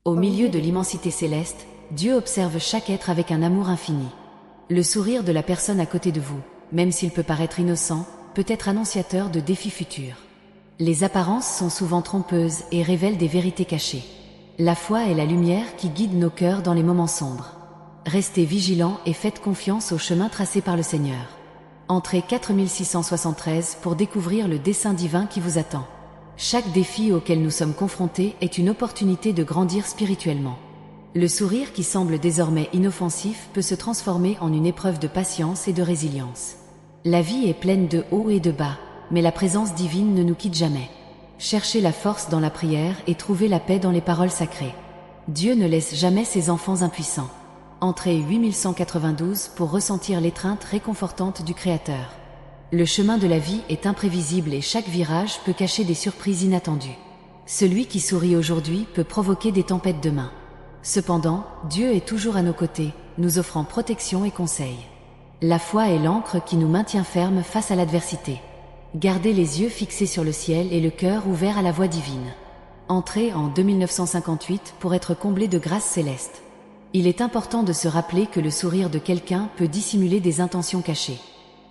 Au milieu de l'immensité céleste, Dieu observe chaque être avec un amour infini. Le sourire de la personne à côté de vous, même s'il peut paraître innocent, peut être annonciateur de défis futurs. Les apparences sont souvent trompeuses et révèlent des vérités cachées. La foi est la lumière qui guide nos cœurs dans les moments sombres. Restez vigilants et faites confiance au chemin tracé par le Seigneur. Entrez 4673 pour découvrir le dessein divin qui vous attend. Chaque défi auquel nous sommes confrontés est une opportunité de grandir spirituellement. Le sourire qui semble désormais inoffensif peut se transformer en une épreuve de patience et de résilience. La vie est pleine de hauts et de bas, mais la présence divine ne nous quitte jamais. Cherchez la force dans la prière et trouvez la paix dans les paroles sacrées. Dieu ne laisse jamais ses enfants impuissants. Entrez 8192 pour ressentir l'étreinte réconfortante du Créateur. Le chemin de la vie est imprévisible et chaque virage peut cacher des surprises inattendues. Celui qui sourit aujourd'hui peut provoquer des tempêtes demain. Cependant, Dieu est toujours à nos côtés, nous offrant protection et conseil. La foi est l'ancre qui nous maintient fermes face à l'adversité. Gardez les yeux fixés sur le ciel et le cœur ouvert à la voix divine. Entrez en 2958 pour être comblé de grâce céleste. Il est important de se rappeler que le sourire de quelqu'un peut dissimuler des intentions cachées.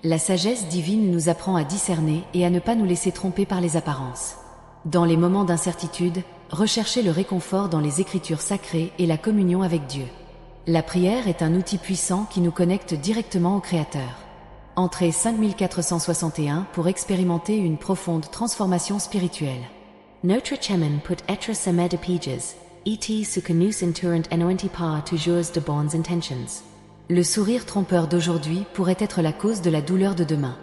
La sagesse divine nous apprend à discerner et à ne pas nous laisser tromper par les apparences. Dans les moments d'incertitude, recherchez le réconfort dans les Écritures sacrées et la communion avec Dieu. La prière est un outil puissant qui nous connecte directement au Créateur. Entrez 5461 pour expérimenter une profonde transformation spirituelle. Notre chemin peut être semé de pièges, et ce que nous entourant pas toujours de bonnes intentions. Le sourire trompeur d'aujourd'hui pourrait être la cause de la douleur de demain.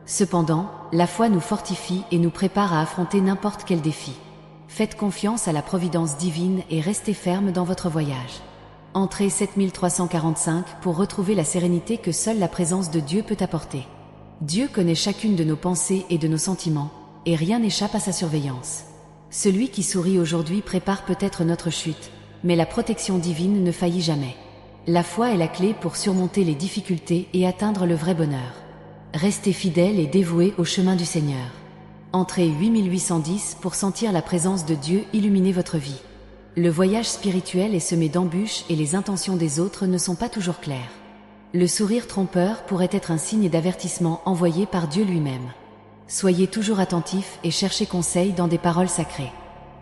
Cependant, la foi nous fortifie et nous prépare à affronter n'importe quel défi. Faites confiance à la providence divine et restez ferme dans votre voyage. Entrez 7345 pour retrouver la sérénité que seule la présence de Dieu peut apporter. Dieu connaît chacune de nos pensées et de nos sentiments, et rien n'échappe à sa surveillance. Celui qui sourit aujourd'hui prépare peut-être notre chute, mais la protection divine ne faillit jamais. La foi est la clé pour surmonter les difficultés et atteindre le vrai bonheur. Restez fidèles et dévoués au chemin du Seigneur. Entrez 8810 pour sentir la présence de Dieu illuminer votre vie. Le voyage spirituel est semé d'embûches et les intentions des autres ne sont pas toujours claires. Le sourire trompeur pourrait être un signe d'avertissement envoyé par Dieu lui-même. Soyez toujours attentifs et cherchez conseil dans des paroles sacrées.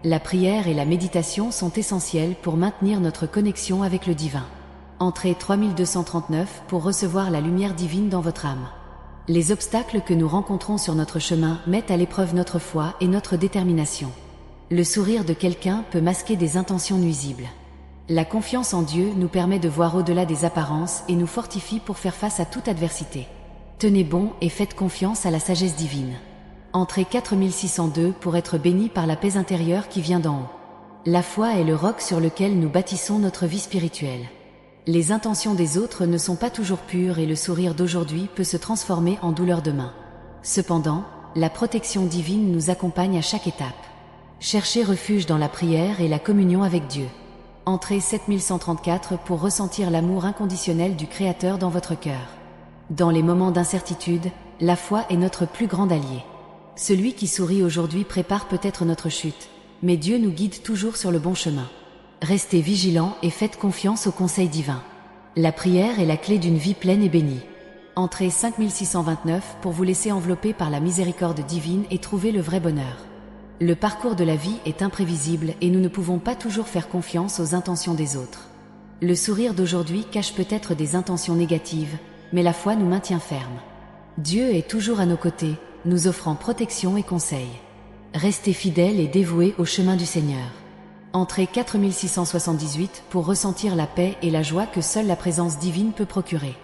La prière et la méditation sont essentielles pour maintenir notre connexion avec le divin. Entrez 3239 pour recevoir la lumière divine dans votre âme. Les obstacles que nous rencontrons sur notre chemin mettent à l'épreuve notre foi et notre détermination. Le sourire de quelqu'un peut masquer des intentions nuisibles. La confiance en Dieu nous permet de voir au-delà des apparences et nous fortifie pour faire face à toute adversité. Tenez bon et faites confiance à la sagesse divine. Entrez 4602 pour être bénis par la paix intérieure qui vient d'en haut. La foi est le roc sur lequel nous bâtissons notre vie spirituelle. Les intentions des autres ne sont pas toujours pures et le sourire d'aujourd'hui peut se transformer en douleur demain. Cependant, la protection divine nous accompagne à chaque étape. Cherchez refuge dans la prière et la communion avec Dieu. Entrez 7134 pour ressentir l'amour inconditionnel du Créateur dans votre cœur. Dans les moments d'incertitude, la foi est notre plus grand allié. Celui qui sourit aujourd'hui prépare peut-être notre chute, mais Dieu nous guide toujours sur le bon chemin. Restez vigilants et faites confiance au conseil divin. La prière est la clé d'une vie pleine et bénie. Entrez 5629 pour vous laisser envelopper par la miséricorde divine et trouver le vrai bonheur. Le parcours de la vie est imprévisible et nous ne pouvons pas toujours faire confiance aux intentions des autres. Le sourire d'aujourd'hui cache peut-être des intentions négatives, mais la foi nous maintient fermes. Dieu est toujours à nos côtés, nous offrant protection et conseil. Restez fidèles et dévoués au chemin du Seigneur. Entrez 4678 pour ressentir la paix et la joie que seule la présence divine peut procurer.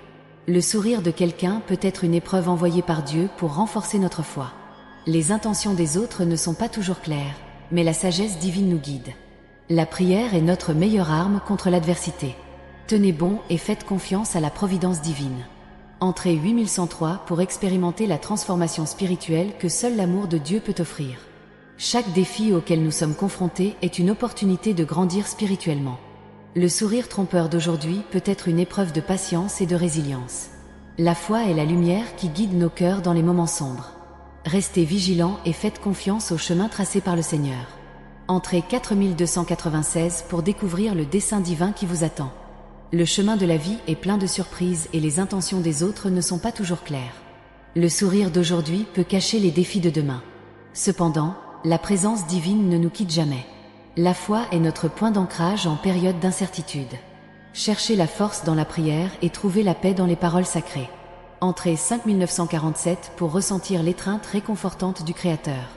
Le sourire de quelqu'un peut être une épreuve envoyée par Dieu pour renforcer notre foi. Les intentions des autres ne sont pas toujours claires, mais la sagesse divine nous guide. La prière est notre meilleure arme contre l'adversité. Tenez bon et faites confiance à la providence divine. Entrez 8103 pour expérimenter la transformation spirituelle que seul l'amour de Dieu peut offrir. Chaque défi auquel nous sommes confrontés est une opportunité de grandir spirituellement. Le sourire trompeur d'aujourd'hui peut être une épreuve de patience et de résilience. La foi est la lumière qui guide nos cœurs dans les moments sombres. Restez vigilants et faites confiance au chemin tracé par le Seigneur. Entrez 4296 pour découvrir le dessein divin qui vous attend. Le chemin de la vie est plein de surprises et les intentions des autres ne sont pas toujours claires. Le sourire d'aujourd'hui peut cacher les défis de demain. Cependant, la présence divine ne nous quitte jamais. La foi est notre point d'ancrage en période d'incertitude. Cherchez la force dans la prière et trouvez la paix dans les paroles sacrées. Entrez 5947 pour ressentir l'étreinte réconfortante du Créateur.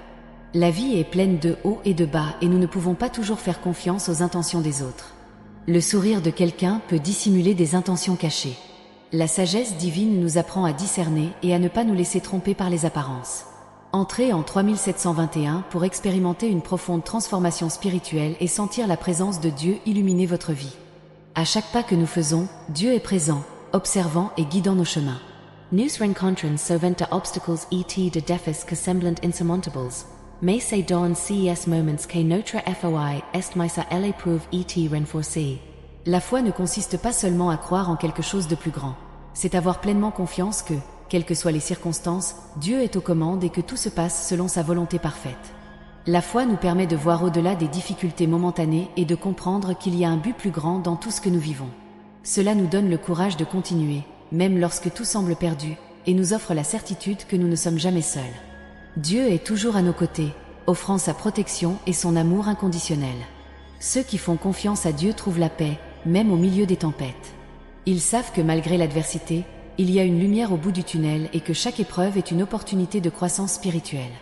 La vie est pleine de hauts et de bas et nous ne pouvons pas toujours faire confiance aux intentions des autres. Le sourire de quelqu'un peut dissimuler des intentions cachées. La sagesse divine nous apprend à discerner et à ne pas nous laisser tromper par les apparences. Entrez en 3721 pour expérimenter une profonde transformation spirituelle et sentir la présence de Dieu illuminer votre vie. À chaque pas que nous faisons, Dieu est présent, observant et guidant nos chemins. Nous rencontrons souvent obstacles et de défis que semblent insurmontables. Mais ces dans ces moments que notre foi est mise à l'épreuve et renforcée. La foi ne consiste pas seulement à croire en quelque chose de plus grand. C'est avoir pleinement confiance que, quelles que soient les circonstances, Dieu est aux commandes et que tout se passe selon sa volonté parfaite. La foi nous permet de voir au-delà des difficultés momentanées et de comprendre qu'il y a un but plus grand dans tout ce que nous vivons. Cela nous donne le courage de continuer, même lorsque tout semble perdu, et nous offre la certitude que nous ne sommes jamais seuls. Dieu est toujours à nos côtés, offrant sa protection et son amour inconditionnel. Ceux qui font confiance à Dieu trouvent la paix, même au milieu des tempêtes. Ils savent que malgré l'adversité, il y a une lumière au bout du tunnel et que chaque épreuve est une opportunité de croissance spirituelle.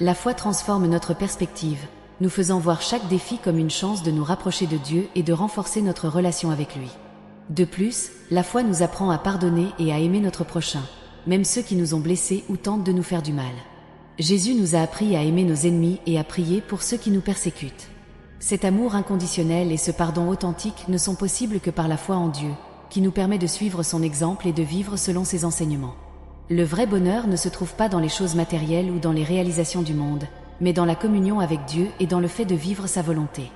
La foi transforme notre perspective, nous faisant voir chaque défi comme une chance de nous rapprocher de Dieu et de renforcer notre relation avec lui. De plus, la foi nous apprend à pardonner et à aimer notre prochain, même ceux qui nous ont blessés ou tentent de nous faire du mal. Jésus nous a appris à aimer nos ennemis et à prier pour ceux qui nous persécutent. Cet amour inconditionnel et ce pardon authentique ne sont possibles que par la foi en Dieu, qui nous permet de suivre son exemple et de vivre selon ses enseignements. Le vrai bonheur ne se trouve pas dans les choses matérielles ou dans les réalisations du monde, mais dans la communion avec Dieu et dans le fait de vivre sa volonté.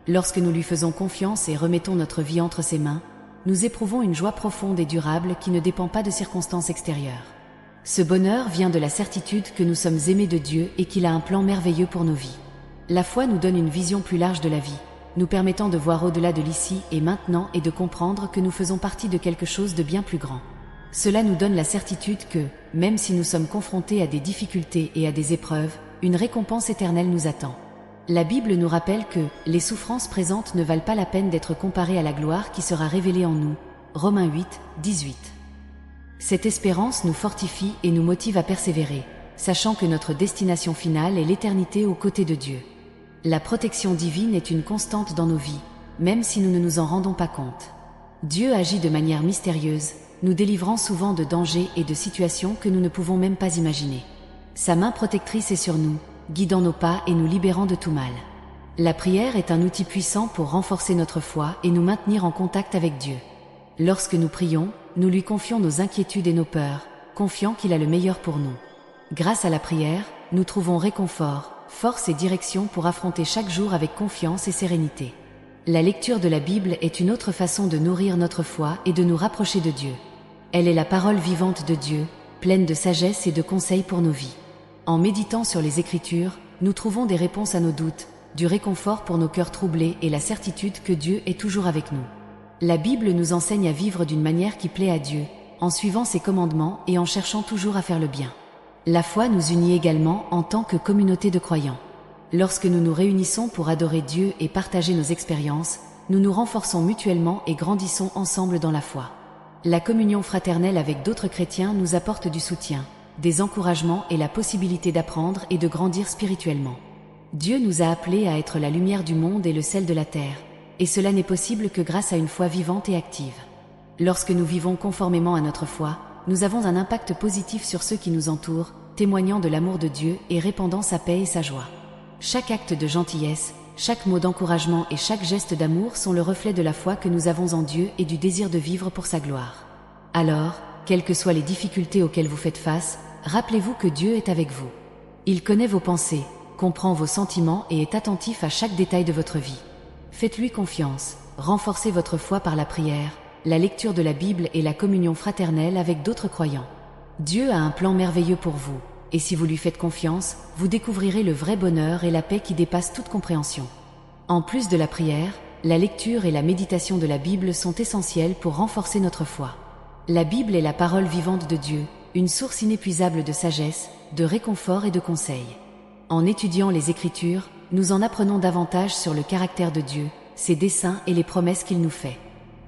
Lorsque nous lui faisons confiance et remettons notre vie entre ses mains, nous éprouvons une joie profonde et durable qui ne dépend pas de circonstances extérieures. Ce bonheur vient de la certitude que nous sommes aimés de Dieu et qu'il a un plan merveilleux pour nos vies. La foi nous donne une vision plus large de la vie, nous permettant de voir au-delà de l'ici et maintenant et de comprendre que nous faisons partie de quelque chose de bien plus grand. Cela nous donne la certitude que, même si nous sommes confrontés à des difficultés et à des épreuves, une récompense éternelle nous attend. La Bible nous rappelle que les souffrances présentes ne valent pas la peine d'être comparées à la gloire qui sera révélée en nous. Romains 8, 18. Cette espérance nous fortifie et nous motive à persévérer, sachant que notre destination finale est l'éternité aux côtés de Dieu. La protection divine est une constante dans nos vies, même si nous ne nous en rendons pas compte. Dieu agit de manière mystérieuse, nous délivrant souvent de dangers et de situations que nous ne pouvons même pas imaginer. Sa main protectrice est sur nous, guidant nos pas et nous libérant de tout mal. La prière est un outil puissant pour renforcer notre foi et nous maintenir en contact avec Dieu. Lorsque nous prions, nous lui confions nos inquiétudes et nos peurs, confiant qu'il a le meilleur pour nous. Grâce à la prière, nous trouvons réconfort, force et direction pour affronter chaque jour avec confiance et sérénité. La lecture de la Bible est une autre façon de nourrir notre foi et de nous rapprocher de Dieu. Elle est la parole vivante de Dieu, pleine de sagesse et de conseils pour nos vies. En méditant sur les Écritures, nous trouvons des réponses à nos doutes, du réconfort pour nos cœurs troublés et la certitude que Dieu est toujours avec nous. La Bible nous enseigne à vivre d'une manière qui plaît à Dieu, en suivant ses commandements et en cherchant toujours à faire le bien. La foi nous unit également en tant que communauté de croyants. Lorsque nous nous réunissons pour adorer Dieu et partager nos expériences, nous nous renforçons mutuellement et grandissons ensemble dans la foi. La communion fraternelle avec d'autres chrétiens nous apporte du soutien, des encouragements et la possibilité d'apprendre et de grandir spirituellement. Dieu nous a appelés à être la lumière du monde et le sel de la terre, et cela n'est possible que grâce à une foi vivante et active. Lorsque nous vivons conformément à notre foi, nous avons un impact positif sur ceux qui nous entourent, témoignant de l'amour de Dieu et répandant sa paix et sa joie. Chaque acte de gentillesse, chaque mot d'encouragement et chaque geste d'amour sont le reflet de la foi que nous avons en Dieu et du désir de vivre pour sa gloire. Alors, quelles que soient les difficultés auxquelles vous faites face, rappelez-vous que Dieu est avec vous. Il connaît vos pensées, comprend vos sentiments et est attentif à chaque détail de votre vie. Faites-lui confiance, renforcez votre foi par la prière, la lecture de la Bible et la communion fraternelle avec d'autres croyants. Dieu a un plan merveilleux pour vous, et si vous lui faites confiance, vous découvrirez le vrai bonheur et la paix qui dépassent toute compréhension. En plus de la prière, la lecture et la méditation de la Bible sont essentielles pour renforcer notre foi. La Bible est la parole vivante de Dieu, une source inépuisable de sagesse, de réconfort et de conseils. En étudiant les Écritures, nous en apprenons davantage sur le caractère de Dieu, ses desseins et les promesses qu'il nous fait.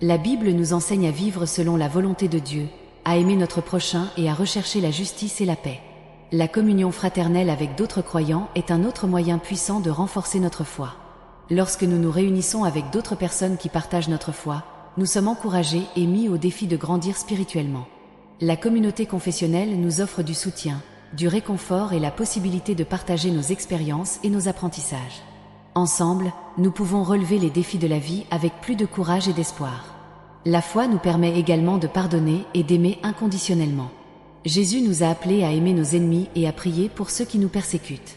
La Bible nous enseigne à vivre selon la volonté de Dieu, à aimer notre prochain et à rechercher la justice et la paix. La communion fraternelle avec d'autres croyants est un autre moyen puissant de renforcer notre foi. Lorsque nous nous réunissons avec d'autres personnes qui partagent notre foi, nous sommes encouragés et mis au défi de grandir spirituellement. La communauté confessionnelle nous offre du soutien, du réconfort et la possibilité de partager nos expériences et nos apprentissages. Ensemble, nous pouvons relever les défis de la vie avec plus de courage et d'espoir. La foi nous permet également de pardonner et d'aimer inconditionnellement. Jésus nous a appelés à aimer nos ennemis et à prier pour ceux qui nous persécutent.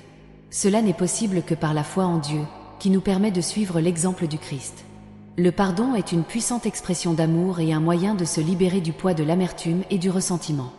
Cela n'est possible que par la foi en Dieu, qui nous permet de suivre l'exemple du Christ. Le pardon est une puissante expression d'amour et un moyen de se libérer du poids de l'amertume et du ressentiment.